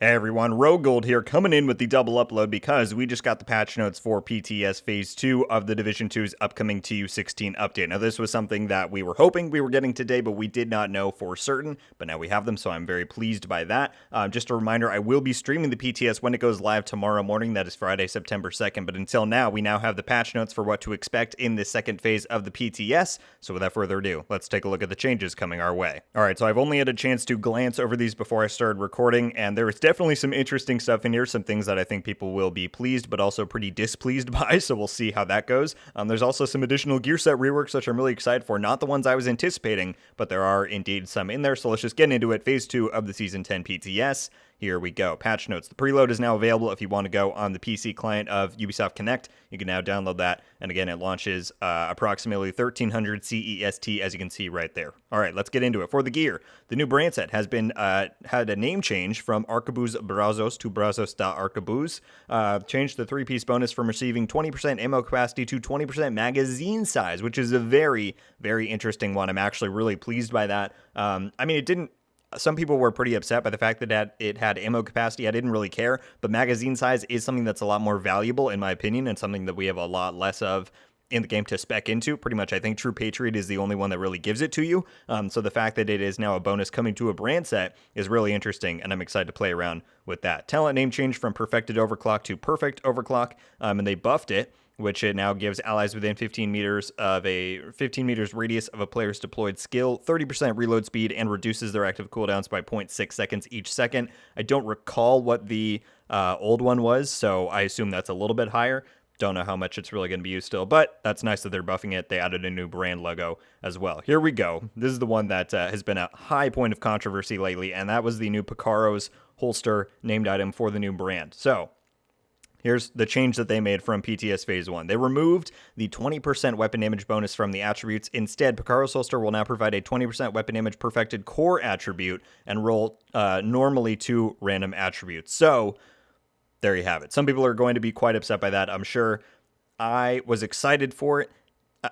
Hey everyone, RogueGold here, coming in with the double upload because we just got the patch notes for PTS Phase 2 of the Division 2's upcoming TU16 update. Now this was something that we were hoping we were getting today, but we did not know for certain, but now we have them, so I'm very pleased by that. Just a reminder, I will be streaming the PTS when it goes live tomorrow morning, that is Friday, September 2nd, but until now, we now have the patch notes for what to expect in the second phase of the PTS, so without further ado, let's take a look at the changes coming our way. Alright, so I've only had a chance to glance over these before I started recording, and there is definitely some interesting stuff in here, some things that I think people will be pleased but also pretty displeased by, so we'll see how that goes. There's also some additional gear set reworks which I'm really excited for, not the ones I was anticipating, but there are indeed some in there, so let's just get into it. Phase 2 of the Season 10 PTS. Here we go. Patch notes. The preload is now available if you want to go on the PC client of Ubisoft Connect. You can now download that. And again, it launches approximately 1300 CEST, as you can see right there. All right, let's get into it. For the gear, the new brand set has been had a name change from Arquebus Brazos to Brazos da Arquebus. Changed the 3-piece bonus from receiving 20% ammo capacity to 20% magazine size, which is a very, very interesting one. I'm actually really pleased by that. I mean, it didn't. Some people were pretty upset by the fact that it had ammo capacity. I didn't really care, but magazine size is something that's a lot more valuable, in my opinion, and something that we have a lot less of in the game to spec into. Pretty much, I think True Patriot is the only one that really gives it to you. So the fact that it is now a bonus coming to a brand set is really interesting, and I'm excited to play around with that. Talent name change from Perfected Overclock to Perfect Overclock, and they buffed it, which it now gives allies within 15 meters radius of a player's deployed skill 30% reload speed and reduces their active cooldowns by 0.6 seconds each second. I don't recall what the old one was, so I assume that's a little bit higher. Don't know how much it's really going to be used still, but that's nice that they're buffing it. They added a new brand logo as well. Here we go. This is the one that has been a high point of controversy lately, and that was the new Picaro's holster named item for the new brand. So here's the change that they made from PTS Phase 1. They removed the 20% weapon damage bonus from the attributes. Instead, Picaro's holster will now provide a 20% weapon damage perfected core attribute and roll normally 2 random attributes. So there you have it. Some people are going to be quite upset by that, I'm sure. I was excited for it.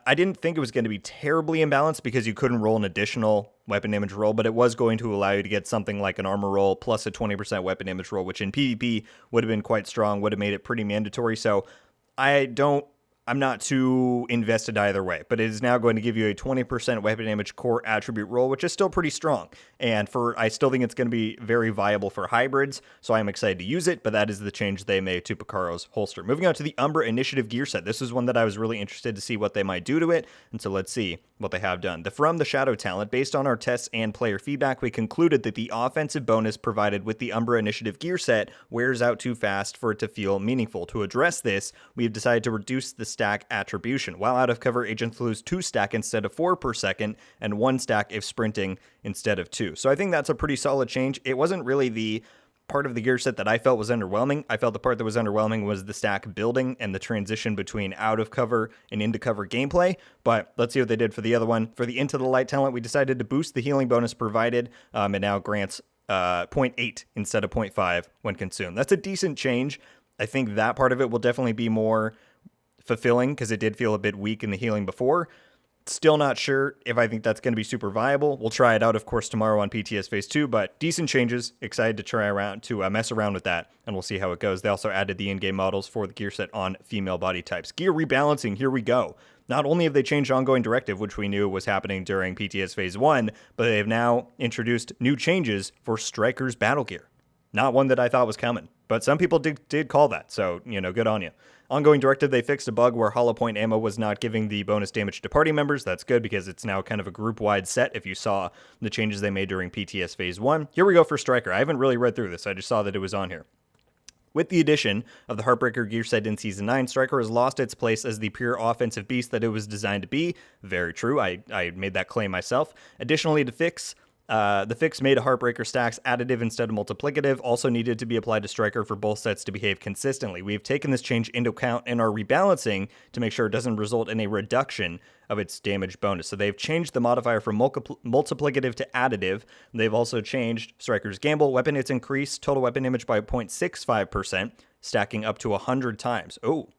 I didn't think it was going to be terribly imbalanced because you couldn't roll an additional weapon damage roll, but it was going to allow you to get something like an armor roll plus a 20% weapon damage roll, which in PvP would have been quite strong, would have made it pretty mandatory. So I'm not too invested either way, but it is now going to give you a 20% weapon damage core attribute roll, which is still pretty strong. And I still think it's going to be very viable for hybrids, so I'm excited to use it, but that is the change they made to Picaro's holster. Moving on to the Umbra Initiative gear set. This is one that I was really interested to see what they might do to it, and so let's see what they have done. From the Shadow talent, based on our tests and player feedback, we concluded that the offensive bonus provided with the Umbra Initiative gear set wears out too fast for it to feel meaningful. To address this, we have decided to reduce the stack attribution. While out of cover, agents lose 2 stack instead of 4 per second, and 1 stack if sprinting instead of 2. So I think that's a pretty solid change. It wasn't really the part of the gear set that I felt was underwhelming. I felt the part that was underwhelming was the stack building and the transition between out of cover and into cover gameplay, but let's see what they did for the other one. For the Into the Light talent, we decided to boost the healing bonus provided. It now grants 0.8 instead of 0.5 when consumed. That's a decent change. I think that part of it will definitely be more fulfilling because it did feel a bit weak in the healing before. Still not sure if I think that's going to be super viable. We'll try it out, of course, tomorrow on PTS Phase 2, but decent changes. Excited to try around to mess around with that, and we'll see how it goes. They also added the in-game models for the gear set on female body types. Gear rebalancing, here we go. Not only have they changed ongoing directive, which we knew was happening during PTS Phase 1, but they have now introduced new changes for Striker's battle gear. Not one that I thought was coming, but some people did call that, so, good on you. Ongoing directive, they fixed a bug where hollow point ammo was not giving the bonus damage to party members. That's good because it's now kind of a group-wide set if you saw the changes they made during PTS Phase 1. Here we go for Striker. I haven't really read through this. I just saw that it was on here. With the addition of the Heartbreaker gear set in Season 9, Striker has lost its place as the pure offensive beast that it was designed to be. Very true. I made that claim myself. Additionally, to fix the fix made Heartbreaker stacks additive instead of multiplicative also needed to be applied to Striker for both sets to behave consistently. We've taken this change into account in our rebalancing to make sure it doesn't result in a reduction of its damage bonus. So they've changed the modifier from multiplicative to additive. They've also changed Striker's gamble. Weapon hits increase total weapon damage by 0.65%, stacking up to 100 times. Oh,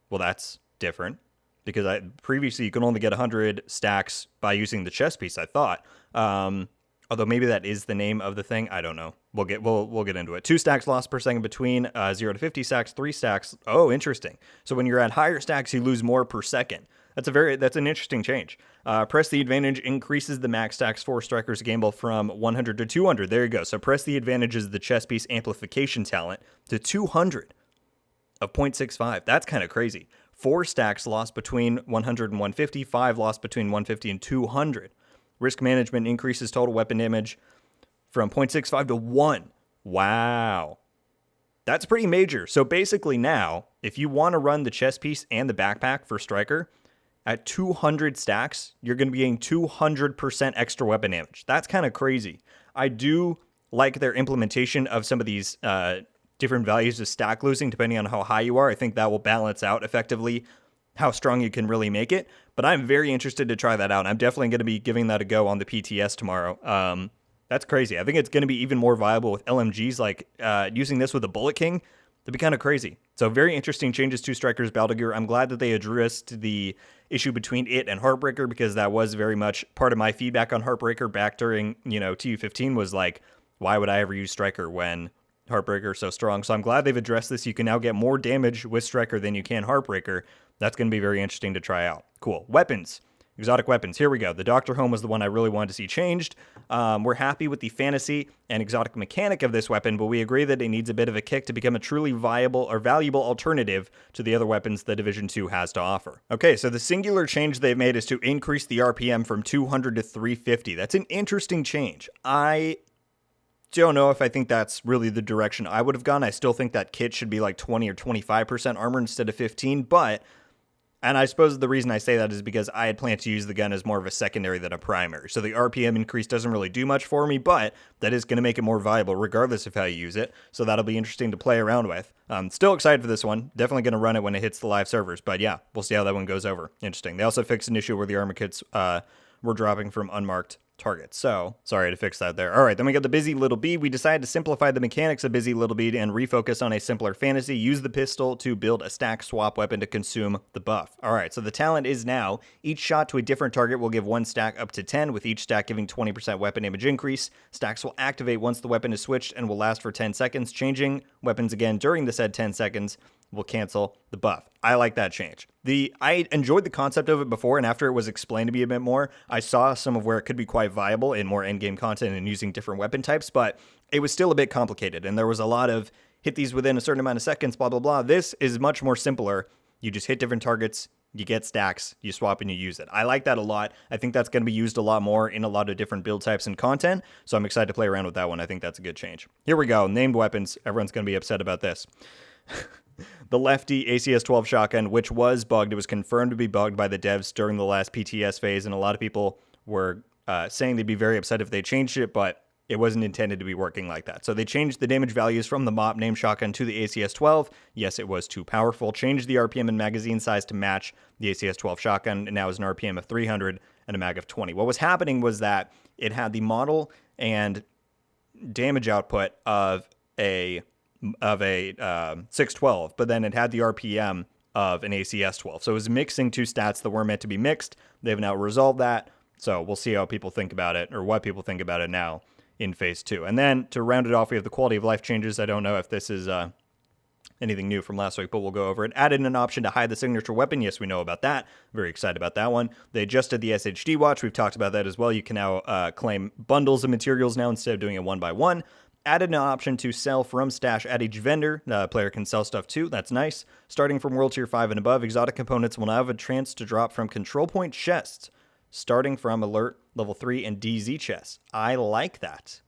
well, that's different because previously you could only get 100 stacks by using the chest piece, I thought. Although maybe that is the name of the thing. I don't know. We'll get into it. 2 stacks lost per second between 0 to 50 stacks. 3 stacks. Oh, interesting. So when you're at higher stacks, you lose more per second. That's an interesting change. Press the advantage increases the max stacks for strikers gamble from 100 to 200. There you go. So press the advantage is the chess piece amplification talent to 200 of 0.65. That's kind of crazy. 4 stacks lost between 100 and 150. 5 lost between 150 and 200. Risk management increases total weapon damage from 0.65 to 1. Wow. That's pretty major. So basically now, if you want to run the chess piece and the backpack for striker, at 200 stacks, you're going to be getting 200% extra weapon damage. That's kind of crazy. I do like their implementation of some of these different values of stack losing depending on how high you are. I think that will balance out effectively how strong you can really make it. But I'm very interested to try that out. I'm definitely going to be giving that a go on the PTS tomorrow. That's crazy. I think it's going to be even more viable with LMGs, like using this with a Bullet King. That'd be kind of crazy. So very interesting changes to Striker's Battle Gear. I'm glad that they addressed the issue between it and Heartbreaker, because that was very much part of my feedback on Heartbreaker back during, TU15 was like, why would I ever use Striker when Heartbreaker is so strong? So I'm glad they've addressed this. You can now get more damage with Striker than you can Heartbreaker. That's going to be very interesting to try out. Cool. Weapons. Exotic weapons. Here we go. The Dr. Home was the one I really wanted to see changed. We're happy with the fantasy and exotic mechanic of this weapon, but we agree that it needs a bit of a kick to become a truly viable or valuable alternative to the other weapons the Division 2 has to offer. Okay, so the singular change they've made is to increase the RPM from 200 to 350. That's an interesting change. I don't know if I think that's really the direction I would have gone. I still think that kit should be like 20 or 25% armor instead of 15, and I suppose the reason I say that is because I had planned to use the gun as more of a secondary than a primary. So the RPM increase doesn't really do much for me, but that is going to make it more viable regardless of how you use it. So that'll be interesting to play around with. Still excited for this one. Definitely going to run it when it hits the live servers. But yeah, we'll see how that one goes over. Interesting. They also fixed an issue where the armor kits were dropping from unmarked targets. So sorry to fix that there. All right, then we got the Busy Little Bee. We decided to simplify the mechanics of Busy Little Bee and refocus on a simpler fantasy. Use the pistol to build a stack swap weapon to consume the buff. All right, so the talent is now each shot to a different target will give 1 stack up to 10, with each stack giving 20% weapon damage increase. Stacks will activate once the weapon is switched and will last for 10 seconds. Changing weapons again during the said 10 seconds will cancel the buff. I like that change. I enjoyed the concept of it before, and after it was explained to me a bit more, I saw some of where it could be quite viable in more endgame content and using different weapon types, but it was still a bit complicated, and there was a lot of hit these within a certain amount of seconds, blah, blah, blah. This is much more simpler. You just hit different targets, you get stacks, you swap, and you use it. I like that a lot. I think that's going to be used a lot more in a lot of different build types and content, so I'm excited to play around with that one. I think that's a good change. Here we go. Named weapons. Everyone's going to be upset about this. The Lefty ACS-12 shotgun, which was bugged. It was confirmed to be bugged by the devs during the last PTS phase, and a lot of people were saying they'd be very upset if they changed it, but it wasn't intended to be working like that. So they changed the damage values from the MOP name shotgun to the ACS-12. Yes, it was too powerful. Changed the RPM and magazine size to match the ACS-12 shotgun, and now is an RPM of 300 and a mag of 20. What was happening was that it had the model and damage output of a 612, but then it had the RPM of an ACS-12. So it was mixing two stats that weren't meant to be mixed. They've now resolved that. So we'll see how people think about it, or what people think about it now in phase 2. And then to round it off, we have the quality of life changes. I don't know if this is anything new from last week, but we'll go over it. Added an option to hide the signature weapon. Yes, we know about that. Very excited about that one. They adjusted the SHD watch. We've talked about that as well. You can now claim bundles of materials now instead of doing it one by one. Added an option to sell from stash at each vendor. Player can sell stuff too. That's nice. Starting from World Tier 5 and above, exotic components will now have a chance to drop from control point chests, starting from alert, level 3, and DZ chests. I like that.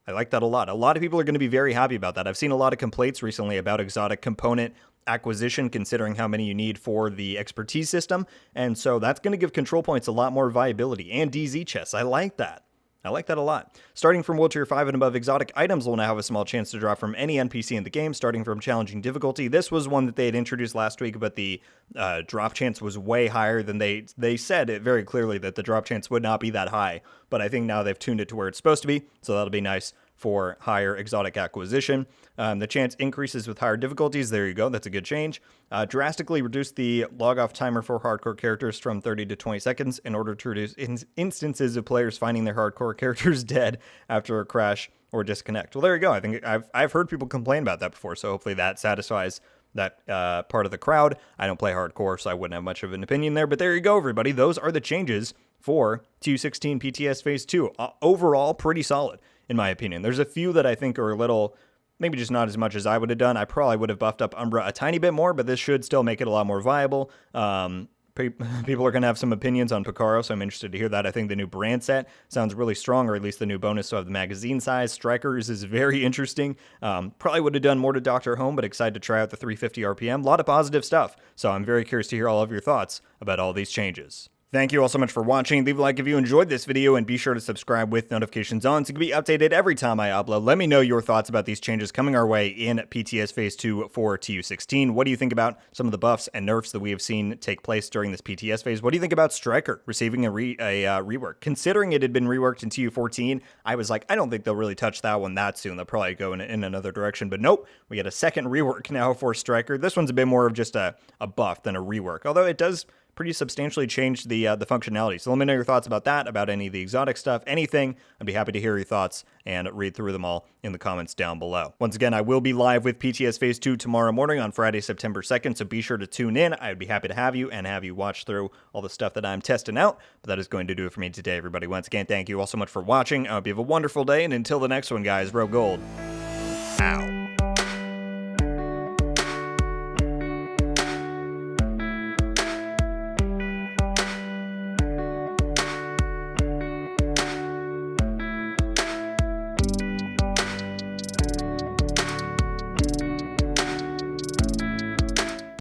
I like that a lot. A lot of people are going to be very happy about that. I've seen a lot of complaints recently about exotic component acquisition, considering how many you need for the expertise system. And so that's going to give control points a lot more viability, and DZ chests. I like that. I like that a lot. Starting from World Tier 5 and above, exotic items will now have a small chance to drop from any NPC in the game, starting from challenging difficulty. This was one that they had introduced last week, but the drop chance was way higher than they said it very clearly that the drop chance would not be that high. But I think now they've tuned it to where it's supposed to be, so that'll be nice for higher exotic acquisition. The chance increases with higher difficulties. There you go. That's a good change. Drastically reduce the log-off timer for hardcore characters from 30 to 20 seconds in order to reduce instances of players finding their hardcore characters dead after a crash or disconnect. Well, there you go. I think I've heard people complain about that before, so hopefully that satisfies that part of the crowd. I don't play hardcore, so I wouldn't have much of an opinion there, but there you go, everybody. Those are the changes for TU16 PTS Phase 2. Overall, pretty solid, in my opinion. There's a few that I think are a little, maybe just not as much as I would have done. I probably would have buffed up Umbra a tiny bit more, but this should still make it a lot more viable. People are going to have some opinions on Picaro, so I'm interested to hear that. I think the new brand set sounds really strong, or at least the new bonus to have the magazine size. Strikers is very interesting. Probably would have done more to Dr. Home, but excited to try out the 350 RPM. A lot of positive stuff, so I'm very curious to hear all of your thoughts about all these changes. Thank you all so much for watching. Leave a like if you enjoyed this video, and be sure to subscribe with notifications on so you can be updated every time I upload. Let me know your thoughts about these changes coming our way in PTS Phase 2 for TU16. What do you think about some of the buffs and nerfs that we have seen take place during this PTS phase? What do you think about Striker receiving a rework? Considering it had been reworked in TU14, I was like, I don't think they'll really touch that one that soon. They'll probably go in another direction, but nope. We get a second rework now for Striker. This one's a bit more of just a buff than a rework, although it does pretty substantially changed the functionality. So let me know your thoughts about that, about any of the exotic stuff, anything. I'd be happy to hear your thoughts and read through them all in the comments down below. Once again, I will be live with PTS Phase 2 tomorrow morning on Friday, September 2nd, so be sure to tune in. I'd be happy to have you and have you watch through all the stuff that I'm testing out. But that is going to do it for me today, everybody. Once again, thank you all so much for watching. I hope you have a wonderful day, and until the next one, guys, RogueGold out.